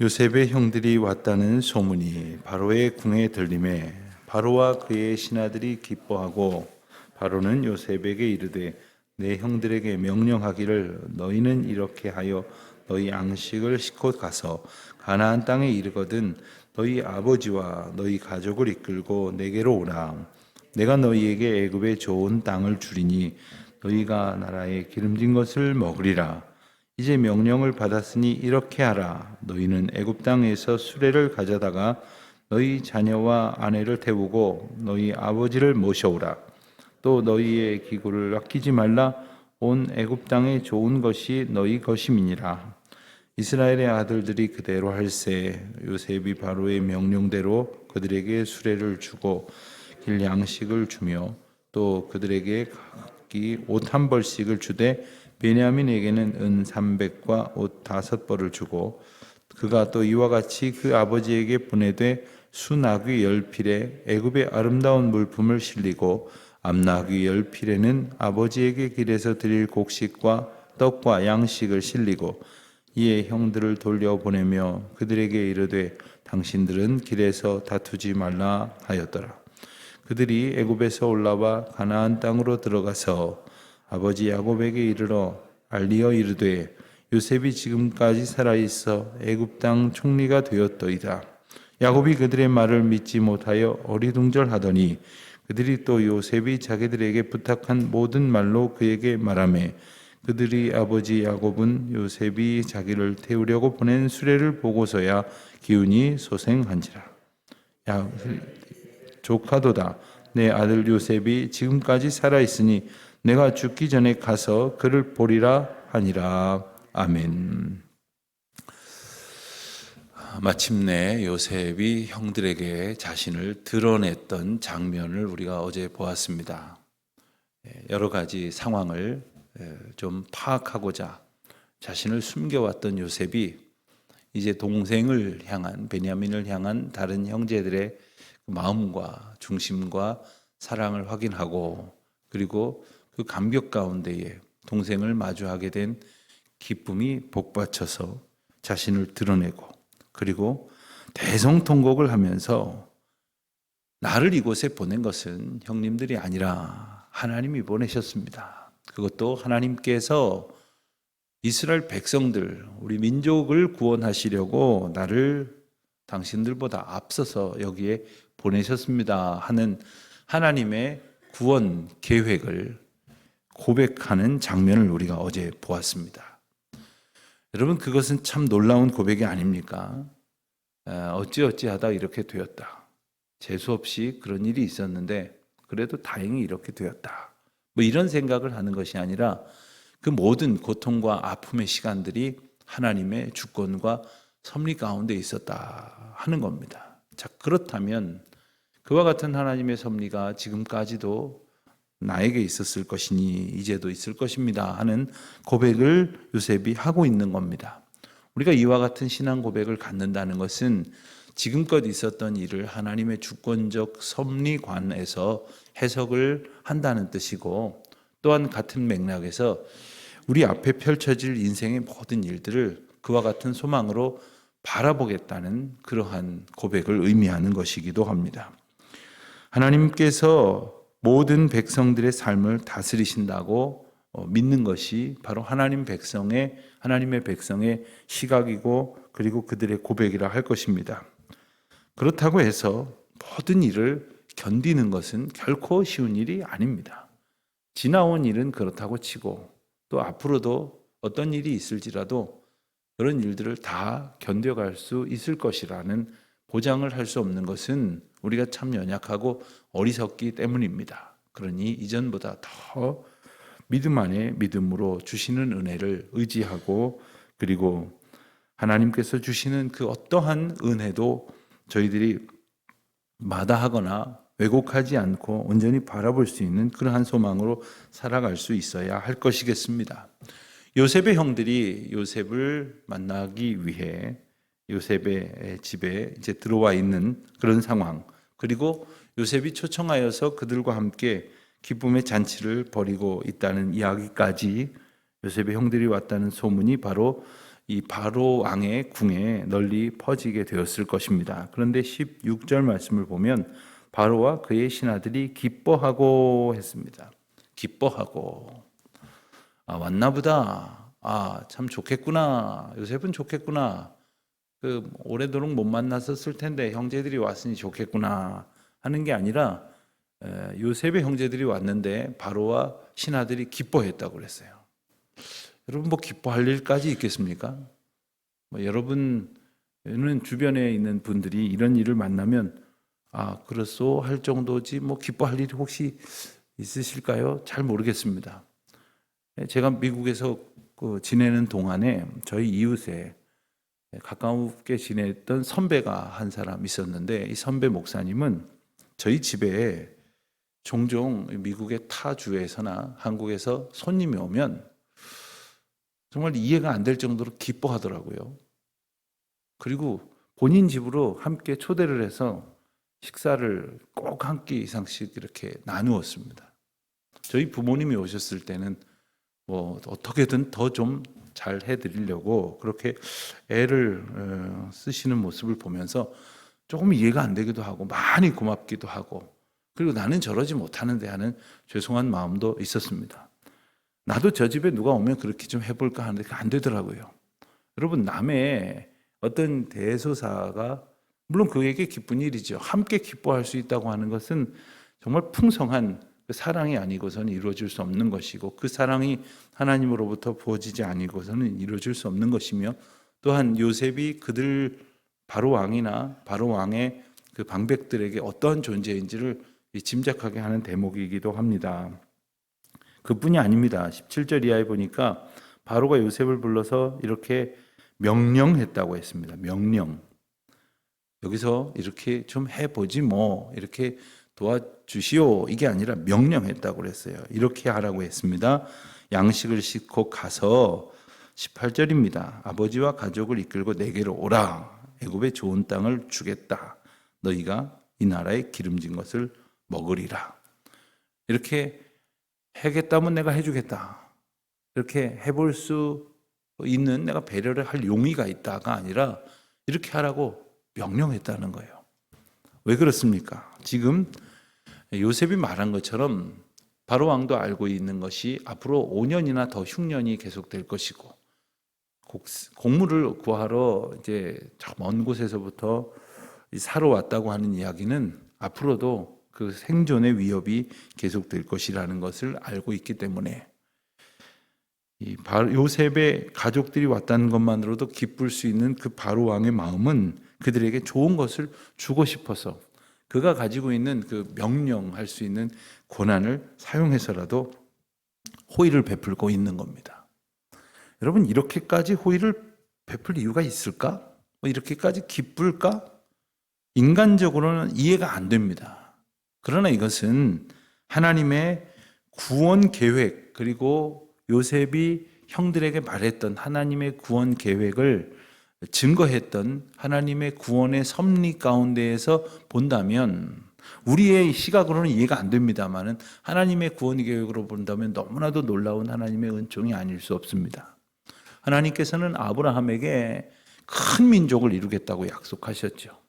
요셉의 형들이 왔다는 소문이 바로의 궁에 들림에 바로와 그의 신하들이 기뻐하고 바로는 요셉에게 이르되 내 형들에게 명령하기를 너희는 이렇게 하여 너희 양식을 싣고 가서 가나안 땅에 이르거든 너희 아버지와 너희 가족을 이끌고 내게로 오라. 내가 너희에게 애굽의 좋은 땅을 주리니 너희가 나라의 기름진 것을 먹으리라. 이제 명령을 받았으니 이렇게 하라. 너희는 애굽 땅에서 수레를 가져다가 너희 자녀와 아내를 태우고 너희 아버지를 모셔오라. 또 너희의 기구를 아끼지 말라. 온 애굽 땅에 좋은 것이 너희 것임이니라. 이스라엘의 아들들이 그대로 할세. 요셉이 바로의 명령대로 그들에게 수레를 주고 길 양식을 주며 또 그들에게 각기 옷 한 벌씩을 주되 베냐민에게는 은 300과 옷 5벌을 주고 그가 또 이와 같이 그 아버지에게 보내되 수나귀 10필에 애굽의 아름다운 물품을 실리고 암나귀 10필에는 아버지에게 길에서 드릴 곡식과 떡과 양식을 실리고 이에 형들을 돌려보내며 그들에게 이르되 당신들은 길에서 다투지 말라 하였더라. 그들이 애굽에서 올라와 가나안 땅으로 들어가서 아버지 야곱에게 이르러 알리어 이르되 요셉이 지금까지 살아있어 애굽 땅 총리가 되었더이다. 야곱이 그들의 말을 믿지 못하여 어리둥절하더니 그들이 또 요셉이 자기들에게 부탁한 모든 말로 그에게 말하매 그들이 아버지 야곱은 요셉이 자기를 태우려고 보낸 수레를 보고서야 기운이 소생한지라. 야 조카도다. 내 아들 요셉이 지금까지 살아있으니 내가 죽기 전에 가서 그를 보리라 하니라. 아멘. 마침내 요셉이 형들에게 자신을 드러냈던 장면을 우리가 어제 보았습니다. 여러 가지 상황을 좀 파악하고자 자신을 숨겨왔던 요셉이 이제 동생을 향한, 베냐민을 향한 다른 형제들의 마음과 중심과 사랑을 확인하고 그리고 그 감격 가운데에 동생을 마주하게 된 기쁨이 복받쳐서 자신을 드러내고 그리고 대성통곡을 하면서 나를 이곳에 보낸 것은 형님들이 아니라 하나님이 보내셨습니다. 그것도 하나님께서 이스라엘 백성들, 우리 민족을 구원하시려고 나를 당신들보다 앞서서 여기에 보내셨습니다 하는 하나님의 구원 계획을 고백하는 장면을 우리가 어제 보았습니다. 여러분, 그것은 참 놀라운 고백이 아닙니까? 어찌어찌하다 이렇게 되었다. 재수없이 그런 일이 있었는데 그래도 다행히 이렇게 되었다. 뭐 이런 생각을 하는 것이 아니라 그 모든 고통과 아픔의 시간들이 하나님의 주권과 섭리 가운데 있었다 하는 겁니다. 자, 그렇다면 그와 같은 하나님의 섭리가 지금까지도 나에게 있었을 것이니 이제도 있을 것입니다 하는 고백을 요셉이 하고 있는 겁니다. 우리가 이와 같은 신앙 고백을 갖는다는 것은 지금껏 있었던 일을 하나님의 주권적 섭리관에서 해석을 한다는 뜻이고 또한 같은 맥락에서 우리 앞에 펼쳐질 인생의 모든 일들을 그와 같은 소망으로 바라보겠다는 그러한 고백을 의미하는 것이기도 합니다. 하나님께서 모든 백성들의 삶을 다스리신다고 믿는 것이 바로 하나님의 백성의 시각이고 그리고 그들의 고백이라 할 것입니다. 그렇다고 해서 모든 일을 견디는 것은 결코 쉬운 일이 아닙니다. 지나온 일은 그렇다고 치고 또 앞으로도 어떤 일이 있을지라도 그런 일들을 다 견뎌갈 수 있을 것이라는 보장을 할 수 없는 것은 우리가 참 연약하고 어리석기 때문입니다. 그러니 이전보다 더 믿음 안에 믿음으로 주시는 은혜를 의지하고 그리고 하나님께서 주시는 그 어떠한 은혜도 저희들이 마다하거나 왜곡하지 않고 온전히 바라볼 수 있는 그러한 소망으로 살아갈 수 있어야 할 것이겠습니다. 요셉의 형들이 요셉을 만나기 위해 요셉의 집에 이제 들어와 있는 그런 상황, 그리고 요셉이 초청하여서 그들과 함께 기쁨의 잔치를 벌이고 있다는 이야기까지 요셉의 형들이 왔다는 소문이 바로 이 바로 왕의 궁에 널리 퍼지게 되었을 것입니다. 그런데 16절 말씀을 보면 바로와 그의 신하들이 기뻐하고 했습니다. 기뻐하고. 왔나 보다. 참 좋겠구나. 요셉은 좋겠구나. 오래도록 못 만났었을 텐데 형제들이 왔으니 좋겠구나 하는 게 아니라 요셉의 형제들이 왔는데 바로와 신하들이 기뻐했다고 그랬어요. 여러분 기뻐할 일까지 있겠습니까? 여러분은 주변에 있는 분들이 이런 일을 만나면 그렇소 할 정도지 기뻐할 일이 혹시 있으실까요? 잘 모르겠습니다. 제가 미국에서 지내는 동안에 저희 이웃에 가깝게 지냈던 선배가 한 사람 있었는데 이 선배 목사님은 저희 집에 종종 미국의 타 주에서나 한국에서 손님이 오면 정말 이해가 안 될 정도로 기뻐하더라고요. 그리고 본인 집으로 함께 초대를 해서 식사를 꼭 한 끼 이상씩 이렇게 나누었습니다. 저희 부모님이 오셨을 때는 어떻게든 더 좀 잘 해드리려고 그렇게 애를 쓰시는 모습을 보면서 조금 이해가 안 되기도 하고 많이 고맙기도 하고 그리고 나는 저러지 못하는데 하는 죄송한 마음도 있었습니다. 나도 저 집에 누가 오면 그렇게 좀 해볼까 하는데 안 되더라고요. 여러분 남의 어떤 대소사가 물론 그에게 기쁜 일이죠. 함께 기뻐할 수 있다고 하는 것은 정말 풍성한 그 사랑이 아니고서는 이루어질 수 없는 것이고 그 사랑이 하나님으로부터 부어지지 아니고서는 이루어질 수 없는 것이며 또한 요셉이 그들 바로 왕이나 바로 왕의 그 방백들에게 어떠한 존재인지를 짐작하게 하는 대목이기도 합니다. 그뿐이 아닙니다. 17절 이하에 보니까 바로가 요셉을 불러서 이렇게 명령했다고 했습니다. 명령. 여기서 이렇게 좀 해보지 이렇게 도와주시오 이게 아니라 명령했다고 그랬어요. 이렇게 하라고 했습니다. 양식을 싣고 가서 18절입니다. 아버지와 가족을 이끌고 내게로 오라. 애굽의 좋은 땅을 주겠다. 너희가 이 나라의 기름진 것을 먹으리라. 이렇게 해겠다면 내가 해주겠다. 이렇게 해볼 수 있는 내가 배려를 할 용의가 있다가 아니라 이렇게 하라고 명령했다는 거예요. 왜 그렇습니까? 지금 요셉이 말한 것처럼 바로 왕도 알고 있는 것이 앞으로 5년이나 더 흉년이 계속될 것이고 곡물을 구하러 이제 저 먼 곳에서부터 사러 왔다고 하는 이야기는 앞으로도 그 생존의 위협이 계속될 것이라는 것을 알고 있기 때문에 요셉의 가족들이 왔다는 것만으로도 기쁠 수 있는 그 바로 왕의 마음은 그들에게 좋은 것을 주고 싶어서 그가 가지고 있는 그 명령할 수 있는 권한을 사용해서라도 호의를 베풀고 있는 겁니다. 여러분 이렇게까지 호의를 베풀 이유가 있을까? 이렇게까지 기쁠까? 인간적으로는 이해가 안 됩니다. 그러나 이것은 하나님의 구원 계획 그리고 요셉이 형들에게 말했던 하나님의 구원 계획을 증거했던 하나님의 구원의 섭리 가운데에서 본다면 우리의 시각으로는 이해가 안 됩니다만은 하나님의 구원 계획으로 본다면 너무나도 놀라운 하나님의 은총이 아닐 수 없습니다. 하나님께서는 아브라함에게 큰 민족을 이루겠다고 약속하셨죠.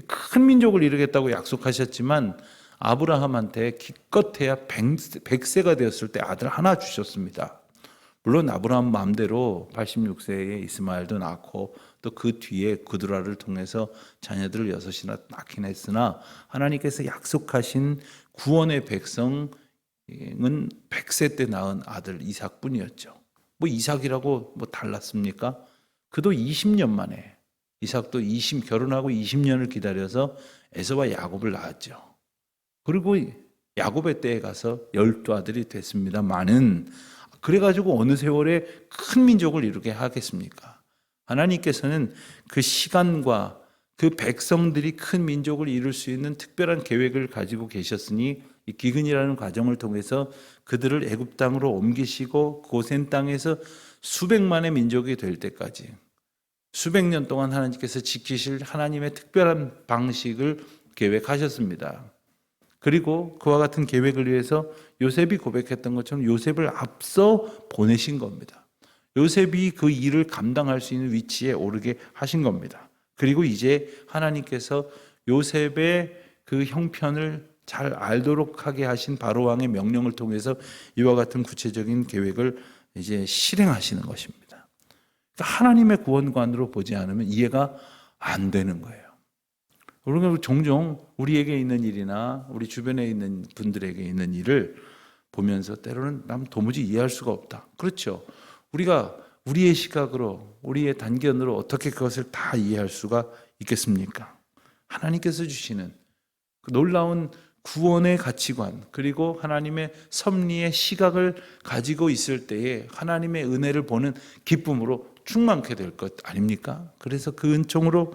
큰 민족을 이루겠다고 약속하셨지만 아브라함한테 기껏해야 100세가 되었을 때 아들 하나 주셨습니다. 물론 아브라함 마음대로 86세에 이스마엘도 낳고 또 그 뒤에 그두라를 통해서 자녀들을 6이나 낳긴 했으나 하나님께서 약속하신 구원의 백성은 100세 때 낳은 아들 이삭뿐이었죠. 이삭이라고 달랐습니까? 그도 20년 만에 이삭도 결혼하고 20년을 기다려서 에서와 야곱을 낳았죠. 그리고 야곱의 때에 가서 12아들이 됐습니다만은 그래가지고 어느 세월에 큰 민족을 이루게 하겠습니까? 하나님께서는 그 시간과 그 백성들이 큰 민족을 이룰 수 있는 특별한 계획을 가지고 계셨으니 이 기근이라는 과정을 통해서 그들을 애굽 땅으로 옮기시고 고센 땅에서 수백만의 민족이 될 때까지 수백 년 동안 하나님께서 지키실 하나님의 특별한 방식을 계획하셨습니다. 그리고 그와 같은 계획을 위해서 요셉이 고백했던 것처럼 요셉을 앞서 보내신 겁니다. 요셉이 그 일을 감당할 수 있는 위치에 오르게 하신 겁니다. 그리고 이제 하나님께서 요셉의 그 형편을 잘 알도록 하게 하신 바로 왕의 명령을 통해서 이와 같은 구체적인 계획을 이제 실행하시는 것입니다. 그러니까 하나님의 구원관으로 보지 않으면 이해가 안 되는 거예요. 그러니까 종종 우리에게 있는 일이나 우리 주변에 있는 분들에게 있는 일을 보면서 때로는 남 도무지 이해할 수가 없다. 그렇죠. 우리가 우리의 시각으로, 우리의 단견으로 어떻게 그것을 다 이해할 수가 있겠습니까? 하나님께서 주시는 그 놀라운 구원의 가치관, 그리고 하나님의 섭리의 시각을 가지고 있을 때에 하나님의 은혜를 보는 기쁨으로 충만케 될 것 아닙니까? 그래서 그 은총으로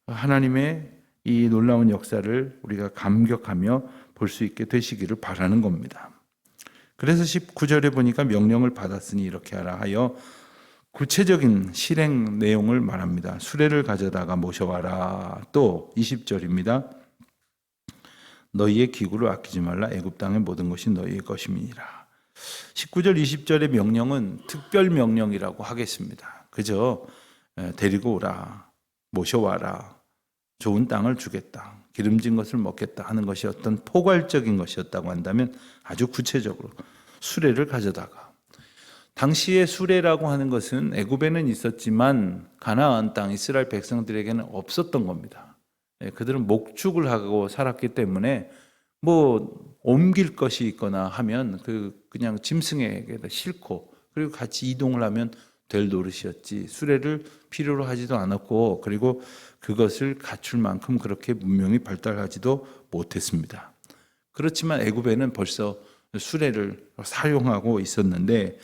하나님의 이 놀라운 역사를 우리가 감격하며 볼 수 있게 되시기를 바라는 겁니다. 그래서 19절에 보니까 명령을 받았으니 이렇게 하라 하여 구체적인 실행 내용을 말합니다. 수레를 가져다가 모셔와라. 또 20절입니다. 너희의 기구를 아끼지 말라. 애굽 땅의 모든 것이 너희의 것임이니라. 19절 20절의 명령은 특별 명령이라고 하겠습니다. 그저 데리고 오라, 모셔와라, 좋은 땅을 주겠다, 기름진 것을 먹겠다 하는 것이 어떤 포괄적인 것이었다고 한다면 아주 구체적으로 수레를 가져다가, 당시의 수레라고 하는 것은 애굽에는 있었지만 가나안 땅 이스라엘 백성들에게는 없었던 겁니다. 그들은 목축을 하고 살았기 때문에 뭐 옮길 것이 있거나 하면 그냥 짐승에게다 싣고 그리고 같이 이동을 하면 될 노릇이었지 수레를 필요로 하지도 않았고, 그리고 그것을 갖출 만큼 그렇게 문명이 발달하지도 못했습니다. 그렇지만 애굽에는 벌써 수레를 사용하고 있었는데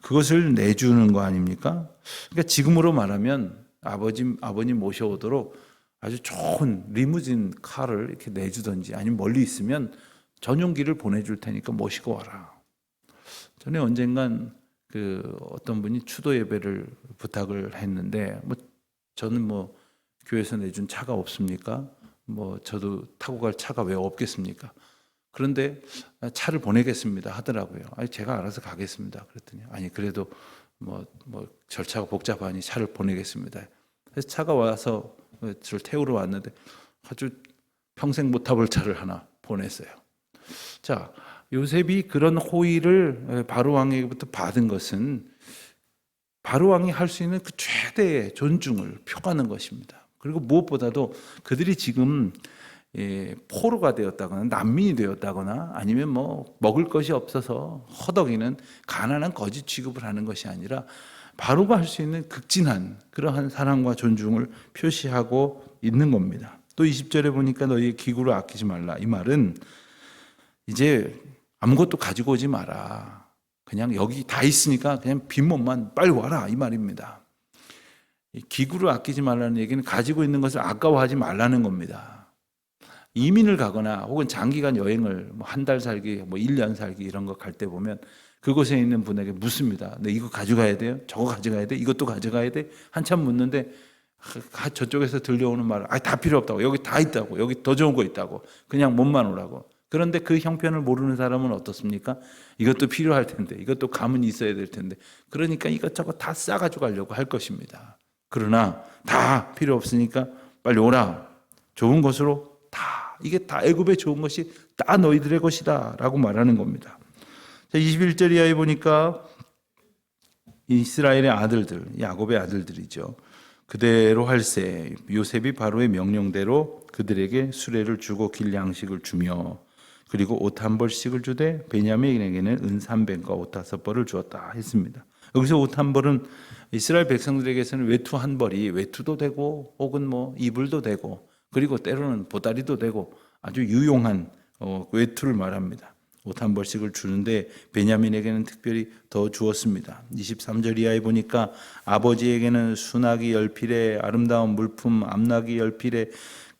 그것을 내주는 거 아닙니까? 그러니까 지금으로 말하면 아버님 모셔오도록 아주 좋은 리무진 카를 이렇게 내주든지, 아니면 멀리 있으면 전용기를 보내줄 테니까 모시고 와라. 전에 언젠간 어떤 분이 추도 예배를 부탁을 했는데, 저는 교회에서 내준 차가 없습니까? 저도 타고 갈 차가 왜 없겠습니까? 그런데 차를 보내겠습니다 하더라고요. 아니, 제가 알아서 가겠습니다. 그랬더니 아니, 그래도 절차가 복잡하니 차를 보내겠습니다. 그래서 차가 와서 저를 태우러 왔는데 아주 평생 못 타볼 차를 하나 보냈어요. 자, 요셉이 그런 호의를 바로 왕에게부터 받은 것은 바로 왕이 할 수 있는 그 최대의 존중을 표하는 것입니다. 그리고 무엇보다도 그들이 지금 포로가 되었다거나 난민이 되었다거나 아니면 먹을 것이 없어서 허덕이는 가난한 거지 취급을 하는 것이 아니라 바로가 할 수 있는 극진한 그러한 사랑과 존중을 표시하고 있는 겁니다. 또 20절에 보니까 너희의 기구를 아끼지 말라. 이 말은 이제 아무것도 가지고 오지 마라. 그냥 여기 다 있으니까 그냥 빈몸만 빨리 와라, 이 말입니다. 기구를 아끼지 말라는 얘기는 가지고 있는 것을 아까워하지 말라는 겁니다. 이민을 가거나 혹은 장기간 여행을 한 달 살기, 1년 살기 이런 거 갈 때 보면 그곳에 있는 분에게 묻습니다. 네, 이거 가져가야 돼요? 저거 가져가야 돼? 이것도 가져가야 돼? 한참 묻는데 저쪽에서 들려오는 말은 다 필요 없다고, 여기 다 있다고, 여기 더 좋은 거 있다고, 그냥 몸만 오라고. 그런데 그 형편을 모르는 사람은 어떻습니까? 이것도 필요할 텐데, 이것도 감은 있어야 될 텐데, 그러니까 이것저것 다 싸가지고 가려고 할 것입니다. 그러나 다 필요 없으니까 빨리 오라. 좋은 것으로 다, 이게 다 애굽의 좋은 것이 다 너희들의 것이다 라고 말하는 겁니다. 21절 이하에 보니까 이스라엘의 아들들, 야곱의 아들들이죠. 그대로 할세, 요셉이 바로의 명령대로 그들에게 수레를 주고 길 양식을 주며, 그리고 옷 한 벌씩을 주되 베냐민에게는 은 300과 옷 5벌을 주었다 했습니다. 여기서 옷 한 벌은 이스라엘 백성들에게서는 외투 한 벌이 외투도 되고 혹은 이불도 되고, 그리고 때로는 보다리도 되고 아주 유용한 외투를 말합니다. 옷 한 벌씩을 주는데 베냐민에게는 특별히 더 주었습니다. 23절 이하에 보니까 아버지에게는 순하기 10필에 아름다운 물품 암나귀 10필에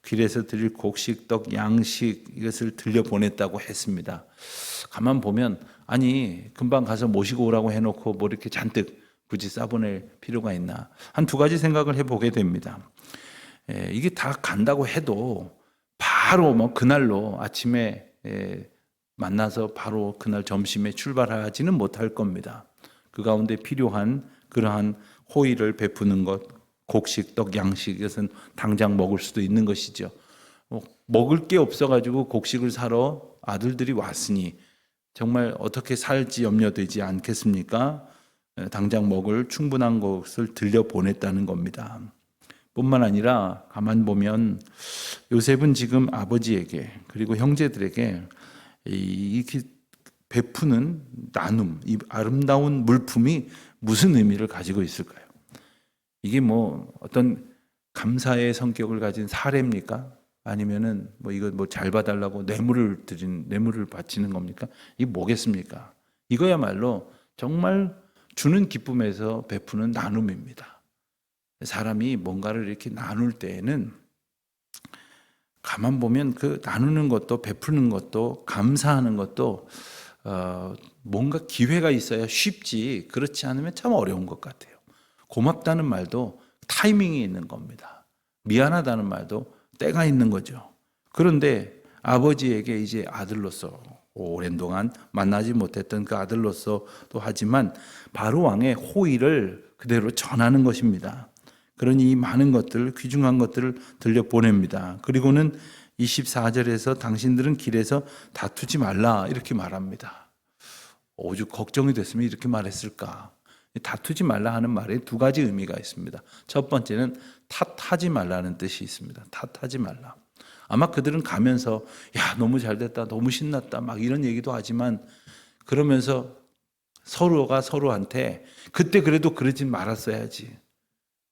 길에서 드릴 곡식 떡 양식 이것을 들려보냈다고 했습니다. 가만 보면 아니 금방 가서 모시고 오라고 해놓고 이렇게 잔뜩 굳이 싸보낼 필요가 있나, 한 두 가지 생각을 해보게 됩니다. 이게 다 간다고 해도 바로 그날로 아침에 만나서 바로 그날 점심에 출발하지는 못할 겁니다. 그 가운데 필요한 그러한 호의를 베푸는 것, 곡식, 떡, 양식, 이것은 당장 먹을 수도 있는 것이죠. 먹을 게 없어가지고 곡식을 사러 아들들이 왔으니 정말 어떻게 살지 염려되지 않겠습니까? 당장 먹을 충분한 것을 들려보냈다는 겁니다. 뿐만 아니라 가만 보면 요셉은 지금 아버지에게 그리고 형제들에게 이렇게 베푸는 나눔, 이 아름다운 물품이 무슨 의미를 가지고 있을까요? 이게 뭐 어떤 감사의 성격을 가진 사례입니까? 아니면은 뭐 이거 뭐 잘 봐달라고 뇌물을 바치는 겁니까? 이게 뭐겠습니까? 이거야말로 정말 주는 기쁨에서 베푸는 나눔입니다. 사람이 뭔가를 이렇게 나눌 때에는 가만 보면 그 나누는 것도 베푸는 것도 감사하는 것도 뭔가 기회가 있어야 쉽지, 그렇지 않으면 참 어려운 것 같아요. 고맙다는 말도 타이밍이 있는 겁니다. 미안하다는 말도 때가 있는 거죠. 그런데 아버지에게 이제 아들로서 오랜 동안 만나지 못했던 그 아들로서도 하지만 바로 왕의 호의를 그대로 전하는 것입니다. 그러니 이 많은 것들, 귀중한 것들을 들려보냅니다. 그리고는 24절에서 당신들은 길에서 다투지 말라 이렇게 말합니다. 오죽 걱정이 됐으면 이렇게 말했을까. 다투지 말라 하는 말에 두 가지 의미가 있습니다. 첫 번째는 탓하지 말라는 뜻이 있습니다. 탓하지 말라. 아마 그들은 가면서 야 너무 잘됐다, 너무 신났다 막 이런 얘기도 하지만 그러면서 서로가 서로한테 그때 그래도 그러진 말았어야지.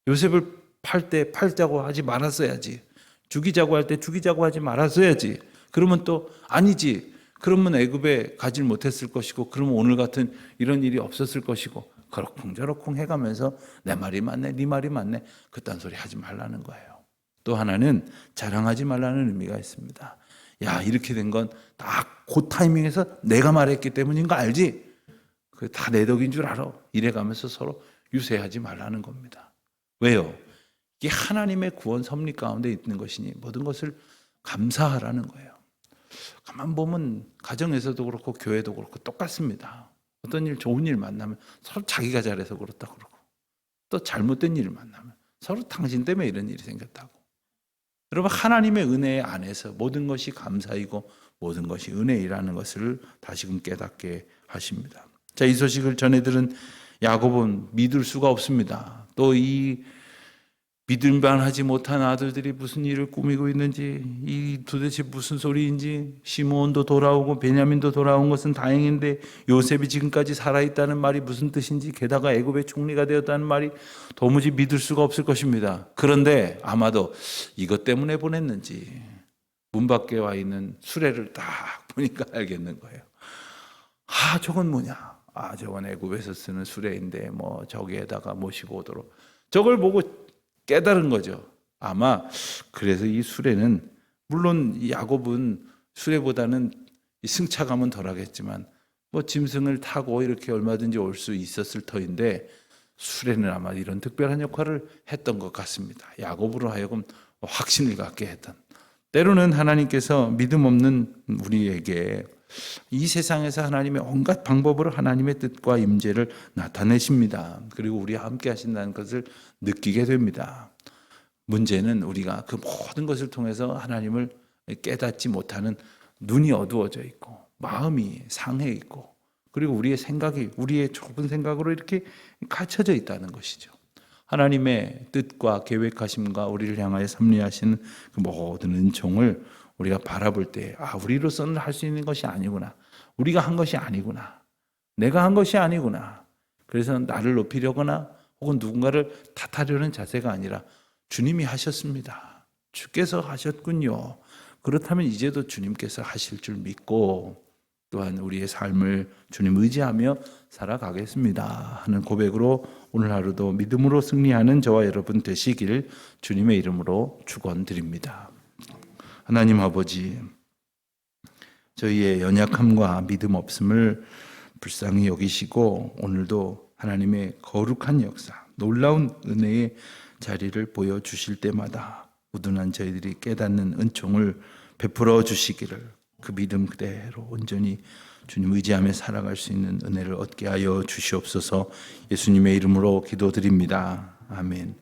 요셉을 팔 때 팔자고 하지 말았어야지. 죽이자고 할 때 죽이자고 하지 말았어야지. 그러면 또 아니지. 그러면 애굽에 가질 못했을 것이고 그러면 오늘 같은 이런 일이 없었을 것이고 그럭쿵저럭쿵 해가면서 내 말이 맞네, 네 말이 맞네. 그딴 소리 하지 말라는 거예요. 또 하나는 자랑하지 말라는 의미가 있습니다. 야 이렇게 된 건 딱 그 타이밍에서 내가 말했기 때문인 거 알지? 그 다 내 덕인 줄 알아. 이래가면서 서로 유세하지 말라는 겁니다. 왜요? 이게 하나님의 구원 섭리 가운데 있는 것이니 모든 것을 감사하라는 거예요. 가만 보면 가정에서도 그렇고 교회도 그렇고 똑같습니다. 어떤 일 좋은 일 만나면 서로 자기가 잘해서 그렇다 그러고 또 잘못된 일을 만나면 서로 당신 때문에 이런 일이 생겼다고. 여러분 하나님의 은혜 안에서 모든 것이 감사이고 모든 것이 은혜이라는 것을 다시금 깨닫게 하십니다. 자, 이 소식을 전해들은 야곱은 믿을 수가 없습니다. 또 이 믿을만하지 못한 아들들이 무슨 일을 꾸미고 있는지, 이 도대체 무슨 소리인지, 시므온도 돌아오고 베냐민도 돌아온 것은 다행인데 요셉이 지금까지 살아있다는 말이 무슨 뜻인지, 게다가 애굽의 총리가 되었다는 말이 도무지 믿을 수가 없을 것입니다. 그런데 아마도 이것 때문에 보냈는지 문 밖에 와 있는 수레를 딱 보니까 알겠는 거예요. 아, 저건 뭐냐? 아, 저건 애굽에서 쓰는 수레인데 뭐 저기에다가 모시고 오도록. 저걸 보고 깨달은 거죠. 아마 그래서 이 수레는 물론 야곱은 수레보다는 승차감은 덜하겠지만 뭐 짐승을 타고 이렇게 얼마든지 올 수 있었을 터인데 수레는 아마 이런 특별한 역할을 했던 것 같습니다. 야곱으로 하여금 확신을 갖게 했던. 때로는 하나님께서 믿음 없는 우리에게 이 세상에서 하나님의 온갖 방법으로 하나님의 뜻과 임재를 나타내십니다. 그리고 우리와 함께 하신다는 것을 느끼게 됩니다. 문제는 우리가 그 모든 것을 통해서 하나님을 깨닫지 못하는 눈이 어두워져 있고 마음이 상해 있고 그리고 우리의 생각이 우리의 좁은 생각으로 이렇게 갇혀져 있다는 것이죠. 하나님의 뜻과 계획하심과 우리를 향하여 섭리하시는 그 모든 은총을 우리가 바라볼 때 우리로서는 할 수 있는 것이 아니구나. 우리가 한 것이 아니구나. 내가 한 것이 아니구나. 그래서 나를 높이려거나 혹은 누군가를 탓하려는 자세가 아니라 주님이 하셨습니다. 주께서 하셨군요. 그렇다면 이제도 주님께서 하실 줄 믿고 또한 우리의 삶을 주님 의지하며 살아가겠습니다 하는 고백으로 오늘 하루도 믿음으로 승리하는 저와 여러분 되시길 주님의 이름으로 축원드립니다. 하나님 아버지, 저희의 연약함과 믿음 없음을 불쌍히 여기시고 오늘도 하나님의 거룩한 역사, 놀라운 은혜의 자리를 보여주실 때마다 우둔한 저희들이 깨닫는 은총을 베풀어 주시기를 그 믿음 그대로 온전히 주님 의지하며 살아갈 수 있는 은혜를 얻게 하여 주시옵소서. 예수님의 이름으로 기도드립니다. 아멘.